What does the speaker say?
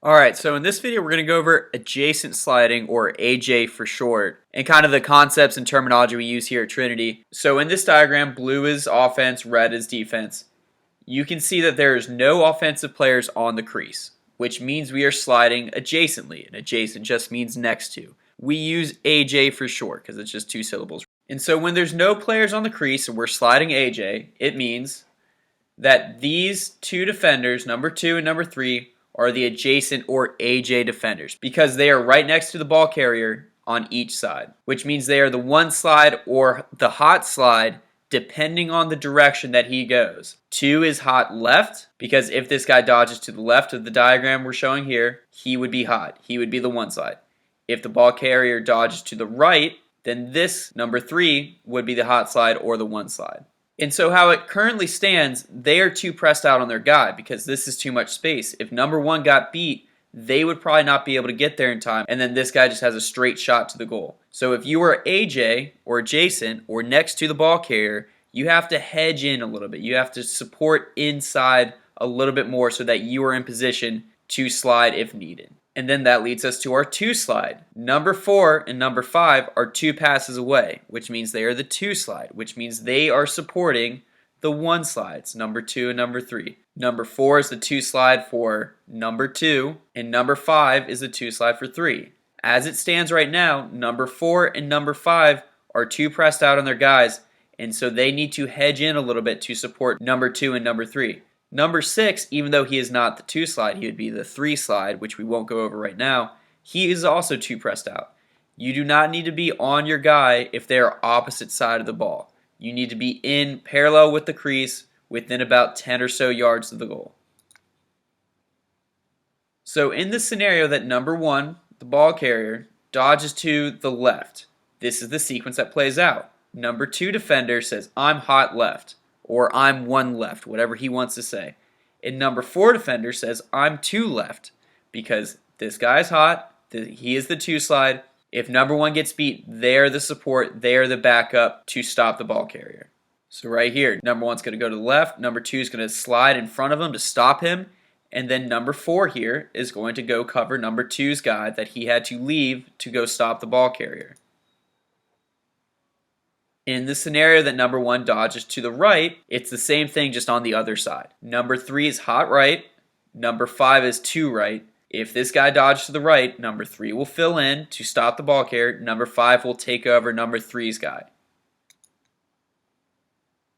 Alright, so in this video we're going to go over adjacent sliding, or AJ for short, and kind of the concepts and terminology we use here at Trinity. So in this diagram, blue is offense, red is defense. You can see that there is no offensive players on the crease, which means we are sliding adjacently, and adjacent just means next to. We use AJ for short because it's just two syllables. And so when there's no players on the crease and we're sliding AJ, it means that these two defenders, number 2 and number 3, are the adjacent or AJ defenders because they are right next to the ball carrier on each side, which means they are the one slide or the hot slide depending on the direction that he goes. 2 is hot left because if this guy dodges to the left of the diagram we're showing here, he would be hot. He would be the one slide. If the ball carrier dodges to the right, then this number 3 would be the hot slide or the one slide. And so how it currently stands, they are too pressed out on their guy because this is too much space. If number 1 got beat, they would probably not be able to get there in time, and then this guy just has a straight shot to the goal. So if you were AJ or adjacent or next to the ball carrier, you have to hedge in a little bit. You have to support inside a little bit more so that you are in position to slide if needed. And then that leads us to our 2 slide. Number 4 and number 5 are 2 passes away, which means they are the 2 slide, which means they are supporting the 1 slides, number 2 and number 3. Number 4 is the 2 slide for number 2, and number 5 is the 2 slide for 3. As it stands right now, number 4 and number 5 are too pressed out on their guys, and so they need to hedge in a little bit to support number 2 and number 3. Number 6, even though he is not the 2 slide, he would be the 3 slide, which we won't go over right now. He is also too pressed out. You do not need to be on your guy if they are opposite side of the ball. You need to be in parallel with the crease within about 10 or so yards of the goal. So in the scenario that number 1, the ball carrier, dodges to the left, this is the sequence that plays out. Number 2 defender says, "I'm hot left," or "I'm 1 left," whatever he wants to say. And number 4 defender says, "I'm 2 left," because this guy's hot, he is the 2 slide. If number 1 gets beat, they're the support, they're the backup to stop the ball carrier. So right here, number 1's going to go to the left, number 2 is going to slide in front of him to stop him, and then number 4 here is going to go cover number 2's guy that he had to leave to go stop the ball carrier. In the scenario that number 1 dodges to the right, it's the same thing just on the other side. Number 3 is hot right, number 5 is 2 right. If this guy dodges to the right, number 3 will fill in to stop the ball carrier, number 5 will take over number 3's guy.